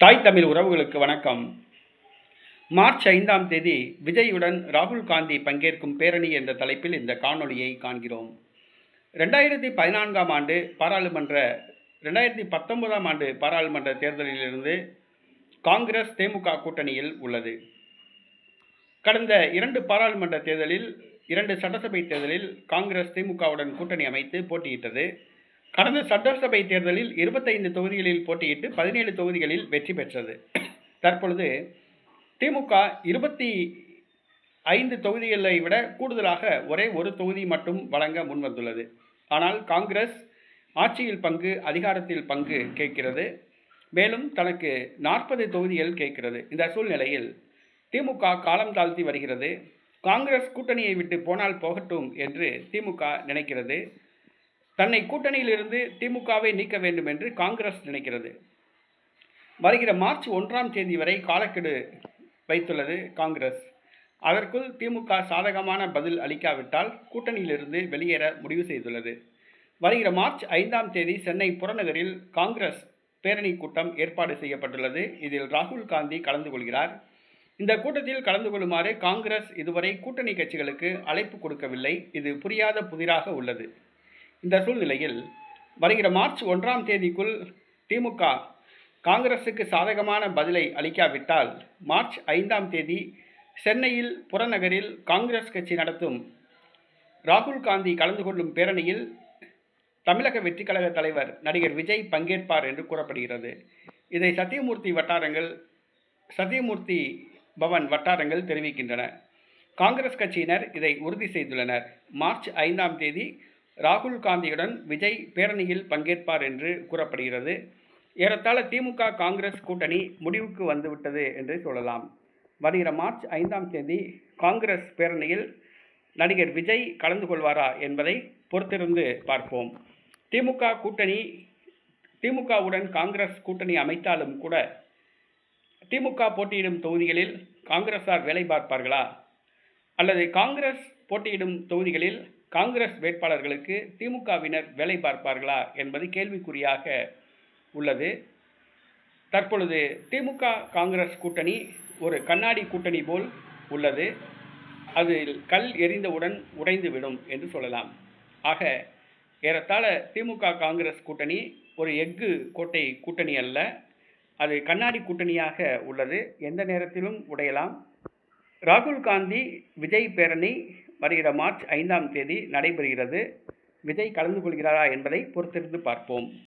தாய் தமிழ் உறவுகளுக்கு வணக்கம். மார்ச் 5ஆம் தேதி விஜயுடன் ராகுல் காந்தி பங்கேற்கும் பேரணி என்ற தலைப்பில் இந்த காணொளியை காண்கிறோம். 2014ஆம் ஆண்டு பாராளுமன்ற 2019ஆம் ஆண்டு பாராளுமன்ற தேர்தலிலிருந்து காங்கிரஸ் திமுக கூட்டணியில் உள்ளது. கடந்த 2 பாராளுமன்ற தேர்தலில் 2 சட்டசபை தேர்தலில் காங்கிரஸ் திமுகவுடன் கூட்டணி அமைத்து போட்டியிட்டது. கடந்த சட்டசபை தேர்தலில் 25 தொகுதிகளில் போட்டியிட்டு 17 தொகுதிகளில் வெற்றி பெற்றது. தற்பொழுது திமுக 25 தொகுதிகளை விட கூடுதலாக ஒரே ஒரு தொகுதி மட்டும் வழங்க முன்வந்துள்ளது. ஆனால் காங்கிரஸ் ஆட்சியில் பங்கு, அதிகாரத்தில் பங்கு கேட்கிறது. மேலும் தனக்கு 40 தொகுதிகள் கேட்கிறது. இந்த சூழ்நிலையில் திமுக காலம் தாழ்த்தி வருகிறது. காங்கிரஸ் கூட்டணியை விட்டு போனால் போகட்டும் என்று திமுக நினைக்கிறது. தன்னை கூட்டணியில் இருந்து திமுகவை நீக்க வேண்டும் என்று காங்கிரஸ் நினைக்கிறது. வருகிற மார்ச் 1ஆம் தேதி வரை காலக்கெடு வைத்துள்ளது காங்கிரஸ். அதற்குள் திமுக சாதகமான பதில் அளிக்காவிட்டால் கூட்டணியிலிருந்து வெளியேற முடிவு செய்துள்ளது. வருகிற மார்ச் 5ஆம் தேதி சென்னை புறநகரில் காங்கிரஸ் பேரணி கூட்டம் ஏற்பாடு செய்யப்பட்டுள்ளது. இதில் ராகுல் காந்தி கலந்து கொள்கிறார். இந்த கூட்டத்தில் கலந்து கொள்ளுமாறு காங்கிரஸ் இதுவரை கூட்டணி கட்சிகளுக்கு அழைப்பு கொடுக்கவில்லை. இது புரியாத புதிராக உள்ளது. இந்த சூழ்நிலையில் வருகிற மார்ச் 1ஆம் தேதிக்குள் திமுக காங்கிரசுக்கு சாதகமான பதிலை அளிக்காவிட்டால் மார்ச் 5ஆம் தேதி சென்னையில் புறநகரில் காங்கிரஸ் கட்சி நடத்தும் ராகுல் காந்தி கலந்து கொள்ளும் பேரணியில் தமிழக வெற்றிக் கழக தலைவர் நடிகர் விஜய் பங்கேற்பார் என்று கூறப்படுகிறது. இதை சத்தியமூர்த்தி பவன் வட்டாரங்கள் தெரிவிக்கின்றன. காங்கிரஸ் கட்சியினர் இதை உறுதி செய்துள்ளனர். மார்ச் 5ஆம் தேதி ராகுல் காந்தியுடன் விஜய் பேரணியில் பங்கேற்பார் என்று கூறப்படுகிறது. ஏறத்தாழ திமுக காங்கிரஸ் கூட்டணி முடிவுக்கு வந்துவிட்டது என்று சொல்லலாம். வருகிற மார்ச் 5ஆம் தேதி காங்கிரஸ் பேரணியில் நடிகர் விஜய் கலந்து கொள்வாரா என்பதை பொறுத்திருந்து பார்ப்போம். திமுகவுடன் காங்கிரஸ் கூட்டணி அமைத்தாலும் கூட திமுக போட்டியிடும் தொகுதிகளில் காங்கிரசார் வேலை பார்ப்பார்களா, அல்லது காங்கிரஸ் போட்டியிடும் தொகுதிகளில் காங்கிரஸ் வேட்பாளர்களுக்கு திமுகவினர் வேலை பார்ப்பார்களா என்பது கேள்விக்குறியாக உள்ளது. தற்பொழுது திமுக காங்கிரஸ் கூட்டணி ஒரு கண்ணாடி கூட்டணி போல் உள்ளது. அதில் கல் எறிந்தவுடன் உடைந்துவிடும் என்று சொல்லலாம். ஆக ஏறத்தாழ திமுக காங்கிரஸ் கூட்டணி ஒரு எஃகு கோட்டை கூட்டணி அல்ல, அது கண்ணாடி கூட்டணியாக உள்ளது. எந்த நேரத்திலும் உடையலாம். ராகுல் காந்தி விஜய் பேரணி வருகிற மார்ச் 5ஆம் தேதி நடைபெறுகிறது. விஜய் கலந்து கொள்கிறாரா என்பதை பொறுத்திருந்து பார்ப்போம்.